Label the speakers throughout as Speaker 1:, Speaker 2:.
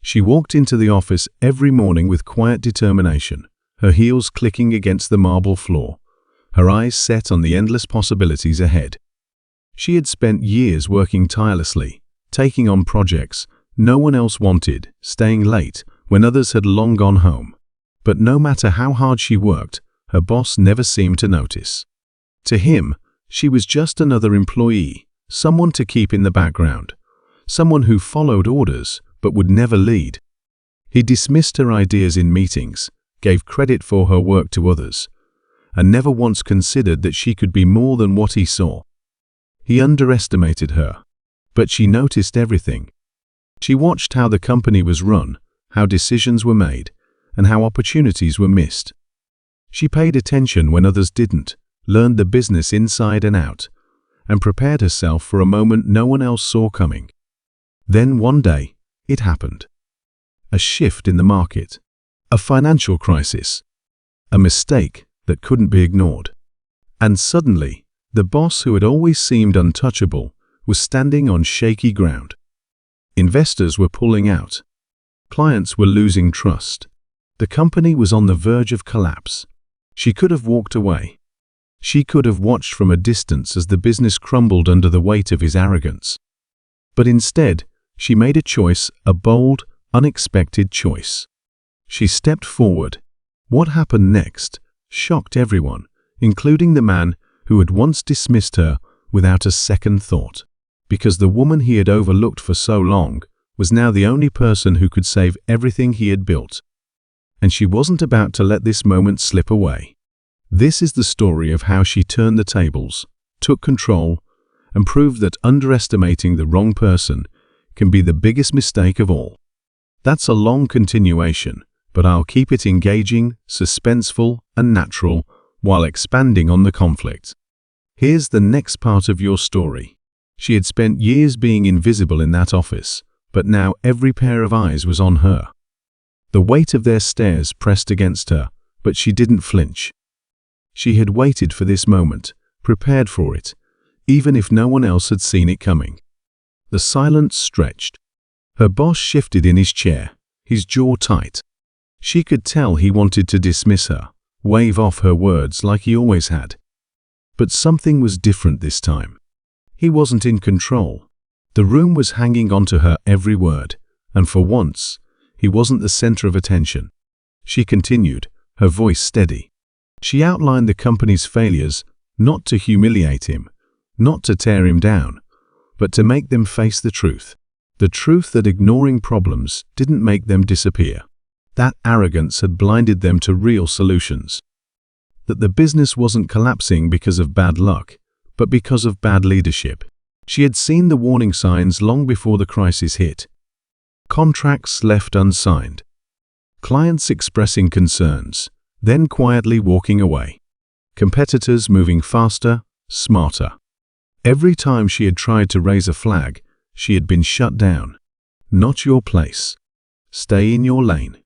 Speaker 1: She walked into the office every morning with quiet determination, her heels clicking against the marble floor, her eyes set on the endless possibilities ahead. She had spent years working tirelessly, taking on projects no one else wanted, staying late when others had long gone home. But no matter how hard she worked, her boss never seemed to notice. To him, she was just another employee, someone to keep in the background, someone who followed orders but would never lead. He dismissed her ideas in meetings, gave credit for her work to others, and never once considered that she could be more than what he saw. He underestimated her, but she noticed everything. She watched how the company was run, how decisions were made, and how opportunities were missed. She paid attention when others didn't, learned the business inside and out, and prepared herself for a moment no one else saw coming. Then one day, it happened. A shift in the market, a financial crisis, a mistake that couldn't be ignored. And suddenly, the boss who had always seemed untouchable was standing on shaky ground. Investors were pulling out. Clients were losing trust. The company was on the verge of collapse. She could have walked away. She could have watched from a distance as the business crumbled under the weight of his arrogance. But instead, she made a choice, a bold, unexpected choice. She stepped forward. What happened next shocked everyone, including the man who had once dismissed her without a second thought, because the woman he had overlooked for so long was now the only person who could save everything he had built. And she wasn't about to let this moment slip away. This is the story of how she turned the tables, took control, and proved that underestimating the wrong person can be the biggest mistake of all. That's a long continuation, but I'll keep it engaging, suspenseful, and natural while expanding on the conflict. Here's the next part of your story. She had spent years being invisible in that office, but now every pair of eyes was on her. The weight of their stares pressed against her, but she didn't flinch. She had waited for this moment, prepared for it, even if no one else had seen it coming. The silence stretched. Her boss shifted in his chair, his jaw tight. She could tell he wanted to dismiss her, wave off her words like he always had. But something was different this time. He wasn't in control. The room was hanging onto her every word, and for once, he wasn't the center of attention. She continued, her voice steady. She outlined the company's failures, not to humiliate him, not to tear him down, but to make them face the truth that ignoring problems didn't make them disappear, that arrogance had blinded them to real solutions, that the business wasn't collapsing because of bad luck, but because of bad leadership. She had seen the warning signs long before the crisis hit. Contracts left unsigned, clients expressing concerns, then quietly walking away, competitors moving faster, smarter. Every time she had tried to raise a flag, she had been shut down. Not your place. Stay in your lane.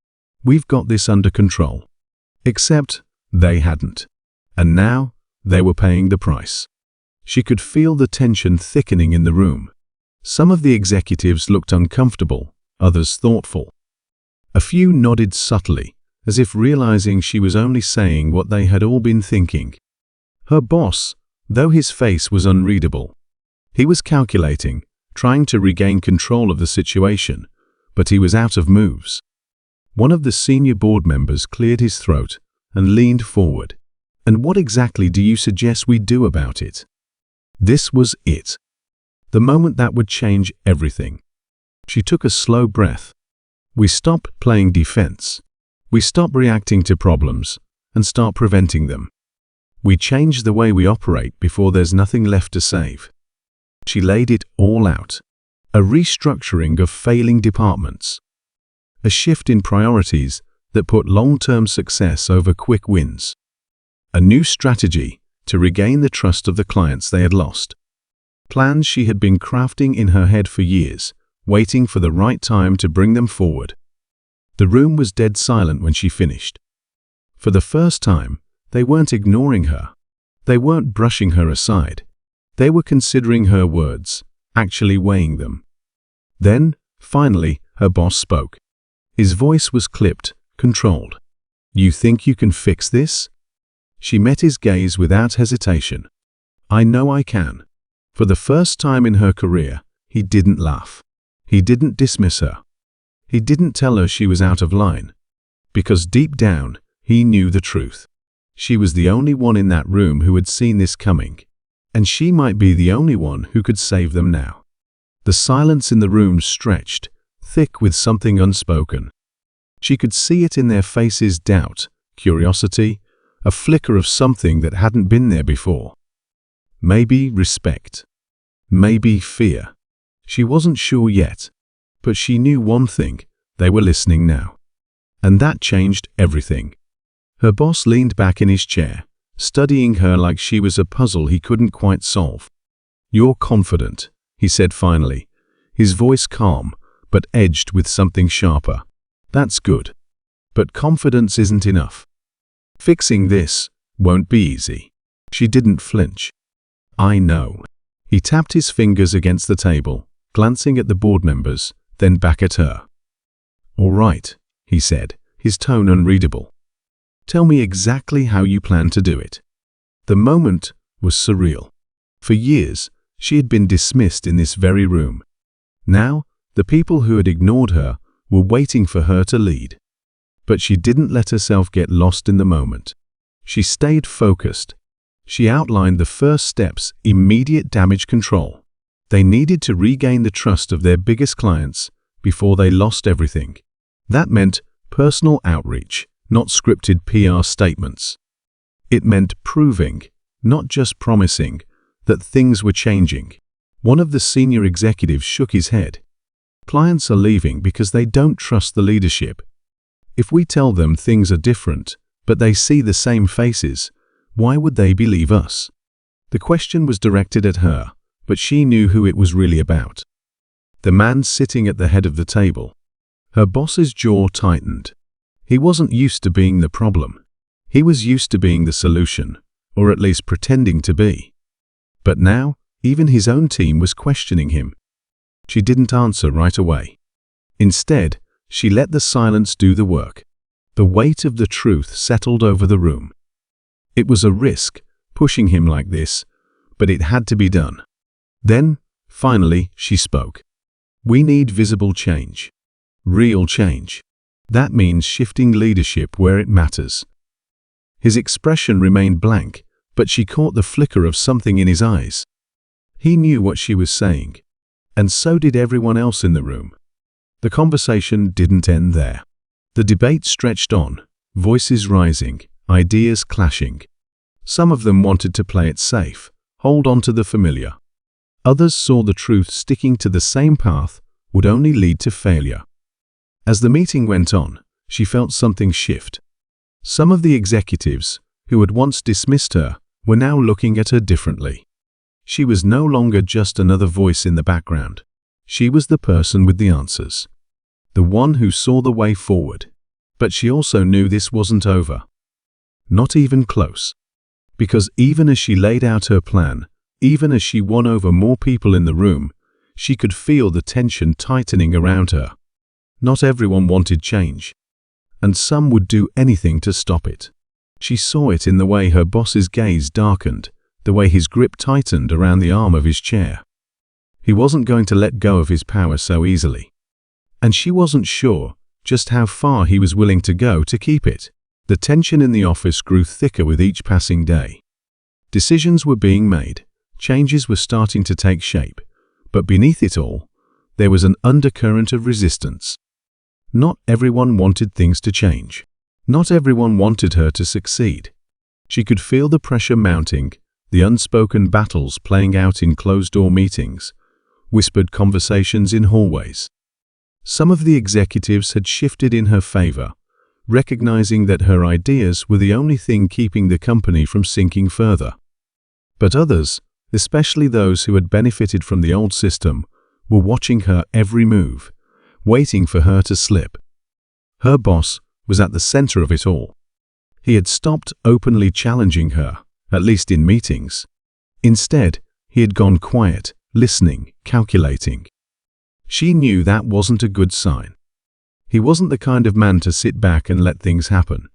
Speaker 1: We've got this under control. Except they hadn't. And now they were paying the price. She could feel the tension thickening in the room. Some of the executives looked uncomfortable, others thoughtful. A few nodded subtly, as if realizing she was only saying what they had all been thinking. Her boss, though his face was unreadable, he was calculating, trying to regain control of the situation, but he was out of moves. One of the senior board members cleared his throat and leaned forward. And what exactly do you suggest we do about it? This was it. The moment that would change everything. She took a slow breath. We stop playing defense. We stop reacting to problems and start preventing them. We change the way we operate before there's nothing left to save. She laid it all out. A restructuring of failing departments. A shift in priorities that put long-term success over quick wins. A new strategy to regain the trust of the clients they had lost. Plans she had been crafting in her head for years, waiting for the right time to bring them forward. The room was dead silent when she finished. For the first time, they weren't ignoring her. They weren't brushing her aside. They were considering her words, actually weighing them. Then, finally, her boss spoke. His voice was clipped, controlled. "You think you can fix this?" She met his gaze without hesitation. "I know I can." For the first time in her career, he didn't laugh. He didn't dismiss her. He didn't tell her she was out of line. Because deep down, he knew the truth. She was the only one in that room who had seen this coming. And she might be the only one who could save them now. The silence in the room stretched, thick with something unspoken. She could see it in their faces: doubt, curiosity, a flicker of something that hadn't been there before. Maybe respect. Maybe fear. She wasn't sure yet, but she knew one thing: they were listening now. And that changed everything. Her boss leaned back in his chair, studying her like she was a puzzle he couldn't quite solve. "You're confident," he said finally, his voice calm, but edged with something sharper. "That's good. But confidence isn't enough. Fixing this won't be easy." She didn't flinch. "I know." He tapped his fingers against the table, glancing at the board members, then back at her. "All right," he said, his tone unreadable. "Tell me exactly how you plan to do it." The moment was surreal. For years, she had been dismissed in this very room. Now, the people who had ignored her were waiting for her to lead. But she didn't let herself get lost in the moment. She stayed focused. She outlined the first steps: immediate damage control. They needed to regain the trust of their biggest clients before they lost everything. That meant personal outreach, not scripted PR statements. It meant proving, not just promising, that things were changing. One of the senior executives shook his head. "Clients are leaving because they don't trust the leadership. If we tell them things are different, but they see the same faces, why would they believe us?" The question was directed at her, but she knew who it was really about. The man sitting at the head of the table. Her boss's jaw tightened. He wasn't used to being the problem. He was used to being the solution, or at least pretending to be. But now, even his own team was questioning him. She didn't answer right away. Instead, she let the silence do the work. The weight of the truth settled over the room. It was a risk, pushing him like this, but it had to be done. Then, finally, she spoke. "We need visible change. Real change. That means shifting leadership where it matters." His expression remained blank, but she caught the flicker of something in his eyes. He knew what she was saying, and so did everyone else in the room. The conversation didn't end there. The debate stretched on, voices rising, ideas clashing. Some of them wanted to play it safe, hold on to the familiar. Others saw the truth sticking to the same path would only lead to failure. As the meeting went on, she felt something shift. Some of the executives, who had once dismissed her, were now looking at her differently. She was no longer just another voice in the background. She was the person with the answers. The one who saw the way forward. But she also knew this wasn't over. Not even close. Because even as she laid out her plan, even as she won over more people in the room, she could feel the tension tightening around her. Not everyone wanted change, and some would do anything to stop it. She saw it in the way her boss's gaze darkened, the way his grip tightened around the arm of his chair. He wasn't going to let go of his power so easily. And she wasn't sure just how far he was willing to go to keep it. The tension in the office grew thicker with each passing day. Decisions were being made, changes were starting to take shape, but beneath it all, there was an undercurrent of resistance. Not everyone wanted things to change. Not everyone wanted her to succeed. She could feel the pressure mounting, the unspoken battles playing out in closed-door meetings, whispered conversations in hallways. Some of the executives had shifted in her favor, recognizing that her ideas were the only thing keeping the company from sinking further. But others, especially those who had benefited from the old system, were watching her every move, waiting for her to slip. Her boss was at the center of it all. He had stopped openly challenging her, at least in meetings. Instead, he had gone quiet, listening, calculating. She knew that wasn't a good sign. He wasn't the kind of man to sit back and let things happen.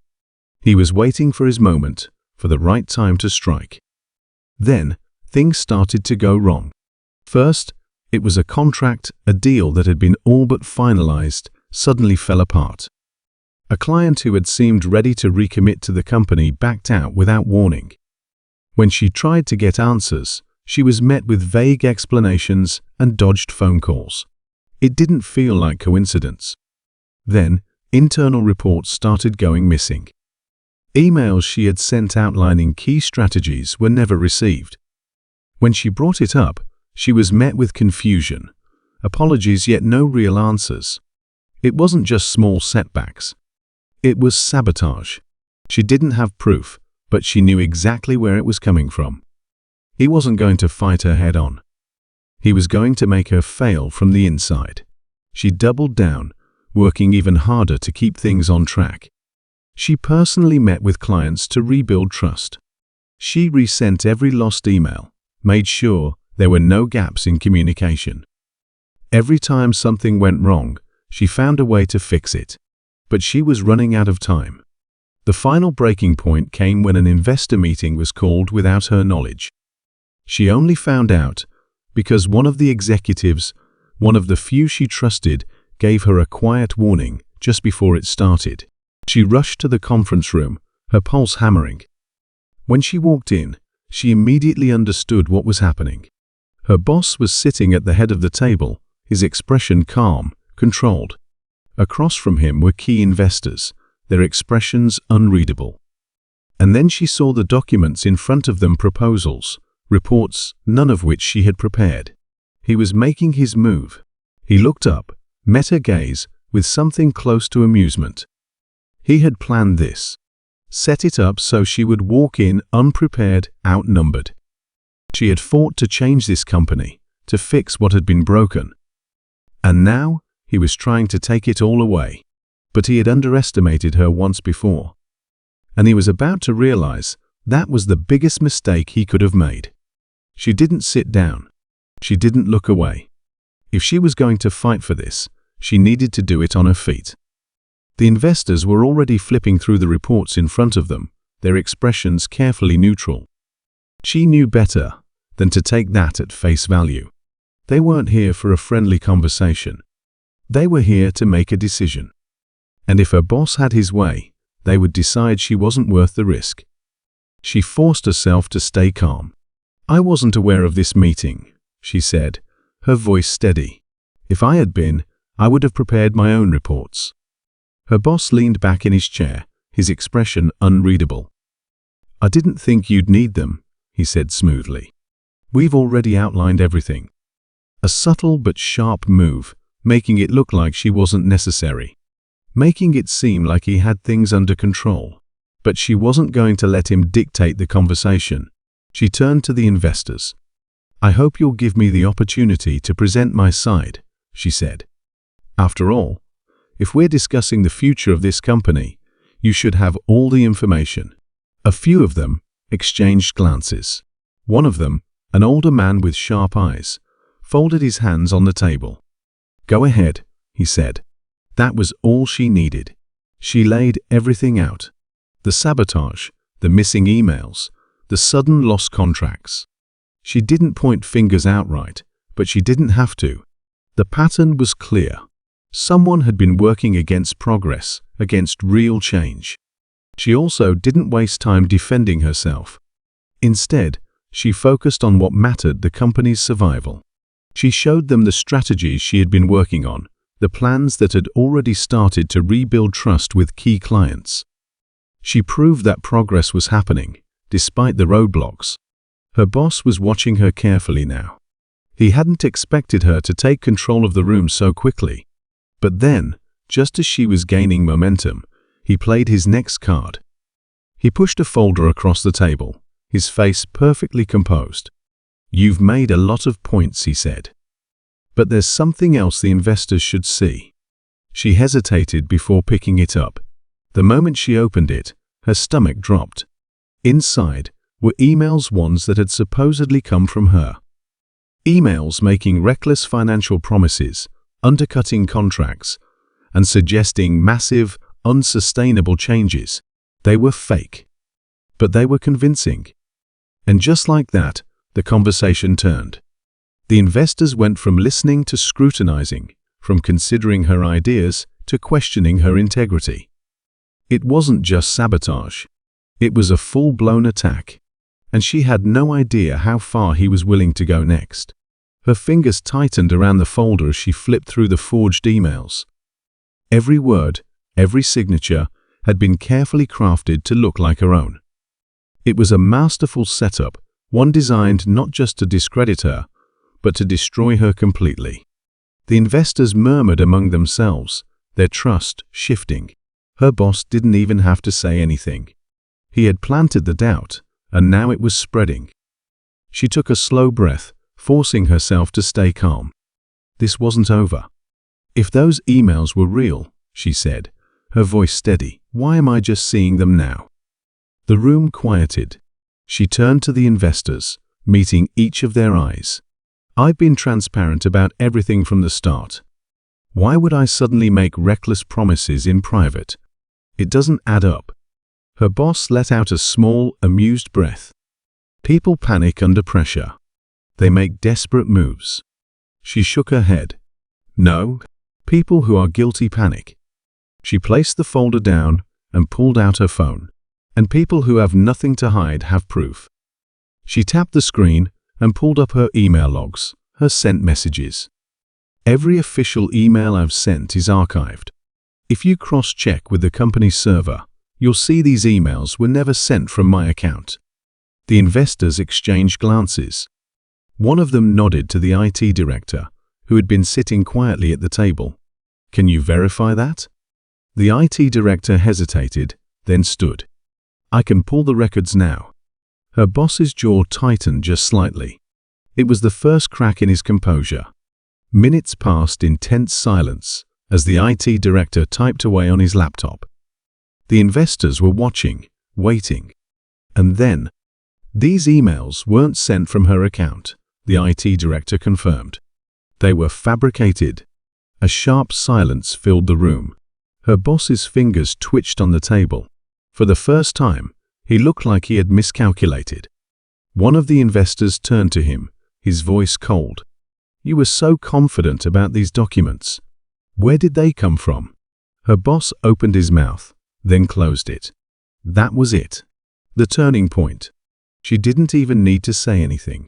Speaker 1: He was waiting for his moment, for the right time to strike. Then, things started to go wrong. First, it was a contract, a deal that had been all but finalized, suddenly fell apart. A client who had seemed ready to recommit to the company backed out without warning. When she tried to get answers, she was met with vague explanations and dodged phone calls. It didn't feel like coincidence. Then, internal reports started going missing. Emails she had sent outlining key strategies were never received. When she brought it up, she was met with confusion, apologies yet no real answers. It wasn't just small setbacks. It was sabotage. She didn't have proof, but she knew exactly where it was coming from. He wasn't going to fight her head on. He was going to make her fail from the inside. She doubled down, working even harder to keep things on track. She personally met with clients to rebuild trust. She resent every lost email, made sure there were no gaps in communication. Every time something went wrong, she found a way to fix it. But she was running out of time. The final breaking point came when an investor meeting was called without her knowledge. She only found out because one of the executives, one of the few she trusted, gave her a quiet warning just before it started. She rushed to the conference room, her pulse hammering. When she walked in, she immediately understood what was happening. Her boss was sitting at the head of the table, his expression calm, controlled. Across from him were key investors, their expressions unreadable. And then she saw the documents in front of them, proposals, reports, none of which she had prepared. He was making his move. He looked up, met her gaze, with something close to amusement. He had planned this. Set it up so she would walk in unprepared, outnumbered. She had fought to change this company, to fix what had been broken. And now, he was trying to take it all away. But he had underestimated her once before. And he was about to realize that was the biggest mistake he could have made. She didn't sit down. She didn't look away. If she was going to fight for this, she needed to do it on her feet. The investors were already flipping through the reports in front of them, their expressions carefully neutral. She knew better than to take that at face value. They weren't here for a friendly conversation. They were here to make a decision. And if her boss had his way, they would decide she wasn't worth the risk. She forced herself to stay calm. "I wasn't aware of this meeting," she said, her voice steady. "If I had been, I would have prepared my own reports." Her boss leaned back in his chair, his expression unreadable. "I didn't think you'd need them," he said smoothly. "We've already outlined everything." A subtle but sharp move, making it look like she wasn't necessary. Making it seem like he had things under control. But she wasn't going to let him dictate the conversation. She turned to the investors. "I hope you'll give me the opportunity to present my side," she said. "After all, if we're discussing the future of this company, you should have all the information." A few of them exchanged glances. One of them, an older man with sharp eyes, folded his hands on the table. "Go ahead," he said. That was all she needed. She laid everything out. The sabotage, the missing emails, the sudden lost contracts. She didn't point fingers outright, but she didn't have to. The pattern was clear. Someone had been working against progress, against real change. She also didn't waste time defending herself. Instead, she focused on what mattered: the company's survival. She showed them the strategies she had been working on, the plans that had already started to rebuild trust with key clients. She proved that progress was happening, despite the roadblocks. Her boss was watching her carefully now. He hadn't expected her to take control of the room so quickly. But then, just as she was gaining momentum, he played his next card. He pushed a folder across the table, his face perfectly composed. "You've made a lot of points," he said. "But there's something else the investors should see." She hesitated before picking it up. The moment she opened it, her stomach dropped. Inside were emails, ones that had supposedly come from her. Emails making reckless financial promises, undercutting contracts, and suggesting massive, unsustainable changes. They were fake, but they were convincing. And just like that, the conversation turned. The investors went from listening to scrutinizing, from considering her ideas to questioning her integrity. It wasn't just sabotage. It was a full-blown attack, and she had no idea how far he was willing to go next. Her fingers tightened around the folder as she flipped through the forged emails. Every word, every signature, had been carefully crafted to look like her own. It was a masterful setup, one designed not just to discredit her, but to destroy her completely. The investors murmured among themselves, their trust shifting. Her boss didn't even have to say anything. He had planted the doubt, and now it was spreading. She took a slow breath, forcing herself to stay calm. This wasn't over. If those emails were real, she said, her voice steady, why am I just seeing them now? The room quieted. She turned to the investors, meeting each of their eyes. I've been transparent about everything from the start. Why would I suddenly make reckless promises in private? It doesn't add up. Her boss let out a small, amused breath. People panic under pressure. They make desperate moves. She shook her head. No, people who are guilty panic. She placed the folder down and pulled out her phone. And people who have nothing to hide have proof. She tapped the screen and pulled up her email logs, her sent messages. Every official email I've sent is archived. If you cross-check with the company's server, you'll see these emails were never sent from my account. The investors exchanged glances. One of them nodded to the IT director, who had been sitting quietly at the table. Can you verify that? The IT director hesitated, then stood. I can pull the records now. Her boss's jaw tightened just slightly. It was the first crack in his composure. Minutes passed in tense silence as the IT director typed away on his laptop. The investors were watching, waiting. And then, these emails weren't sent from her account, the IT director confirmed. They were fabricated. A sharp silence filled the room. Her boss's fingers twitched on the table. For the first time, he looked like he had miscalculated. One of the investors turned to him, his voice cold. You were so confident about these documents. Where did they come from? Her boss opened his mouth, then closed it. That was it. The turning point. She didn't even need to say anything.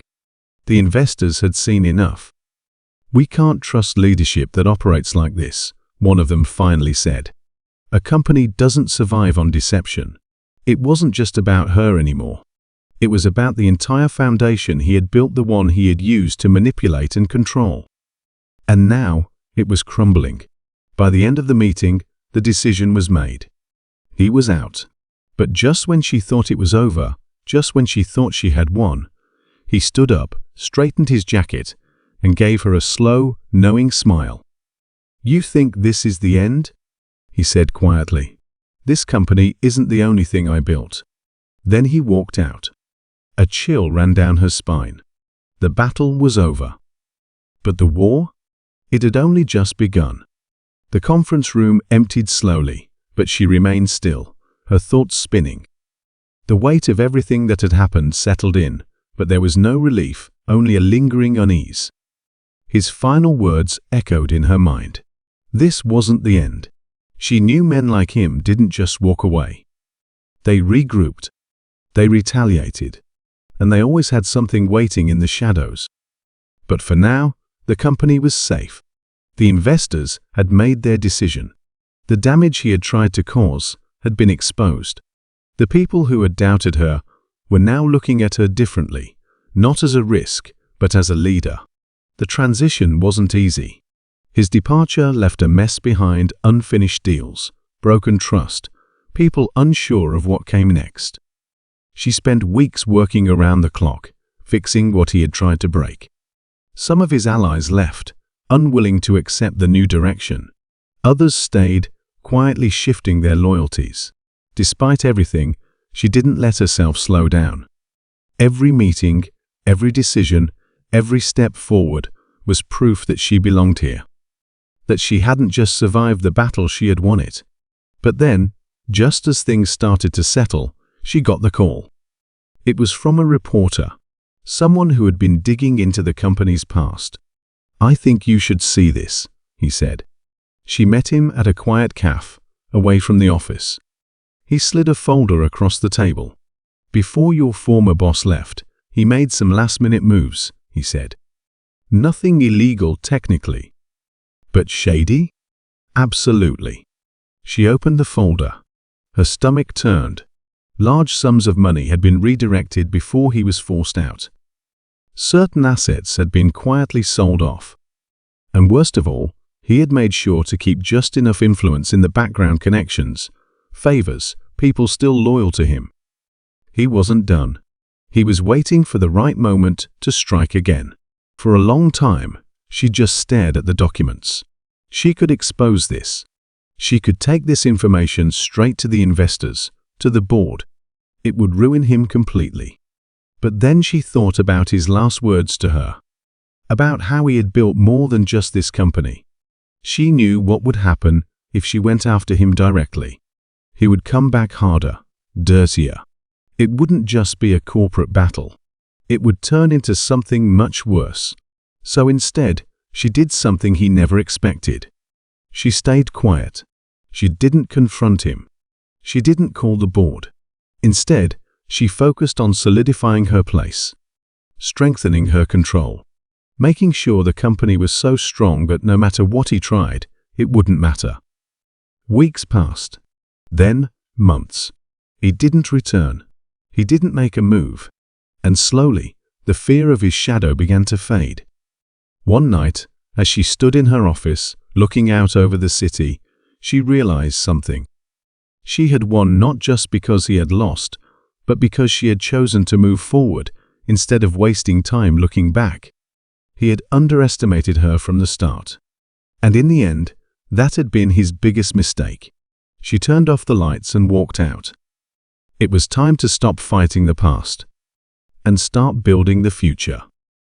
Speaker 1: The investors had seen enough. We can't trust leadership that operates like this, one of them finally said. A company doesn't survive on deception. It wasn't just about her anymore. It was about the entire foundation he had built, the one he had used to manipulate and control. And now, it was crumbling. By the end of the meeting, the decision was made. He was out. But just when she thought it was over, just when she thought she had won, he stood up, straightened his jacket, and gave her a slow, knowing smile. You think this is the end? He said quietly. This company isn't the only thing I built. Then he walked out. A chill ran down her spine. The battle was over. But the war? It had only just begun. The conference room emptied slowly, but she remained still, her thoughts spinning. The weight of everything that had happened settled in, but there was no relief, only a lingering unease. His final words echoed in her mind. This wasn't the end. She knew men like him didn't just walk away. They regrouped. They retaliated. And they always had something waiting in the shadows. But for now, the company was safe. The investors had made their decision. The damage he had tried to cause had been exposed. The people who had doubted her were now looking at her differently, not as a risk, but as a leader. The transition wasn't easy. His departure left a mess behind: unfinished deals, broken trust, people unsure of what came next. She spent weeks working around the clock, fixing what he had tried to break. Some of his allies left, unwilling to accept the new direction. Others stayed, quietly shifting their loyalties. Despite everything, she didn't let herself slow down. Every meeting, every decision, every step forward was proof that she belonged here. that she hadn't just survived the battle, she had won it. But then, just as things started to settle, she got the call. It was from a reporter, someone who had been digging into the company's past. "I think you should see this," he said. She met him at a quiet cafe, away from the office. He slid a folder across the table. "Before your former boss left, he made some last-minute moves," he said. "Nothing illegal technically. But shady? Absolutely." She opened the folder. Her stomach turned. Large sums of money had been redirected before he was forced out. Certain assets had been quietly sold off. And worst of all, he had made sure to keep just enough influence in the background, connections, favors, people still loyal to him. He wasn't done. He was waiting for the right moment to strike again. For a long time, she just stared at the documents. She could expose this. She could take this information straight to the investors, to the board. It would ruin him completely. But then she thought about his last words to her. About how he had built more than just this company. She knew what would happen if she went after him directly. He would come back harder, dirtier. It wouldn't just be a corporate battle. It would turn into something much worse. So instead, she did something he never expected. She stayed quiet. She didn't confront him. She didn't call the board. Instead, she focused on solidifying her place, strengthening her control, making sure the company was so strong that no matter what he tried, it wouldn't matter. Weeks passed. Then, months. He didn't return. He didn't make a move. And slowly, the fear of his shadow began to fade. One night, as she stood in her office, looking out over the city, she realized something. She had won not just because he had lost, but because she had chosen to move forward instead of wasting time looking back. He had underestimated her from the start. And in the end, that had been his biggest mistake. She turned off the lights and walked out. It was time to stop fighting the past and start building the future.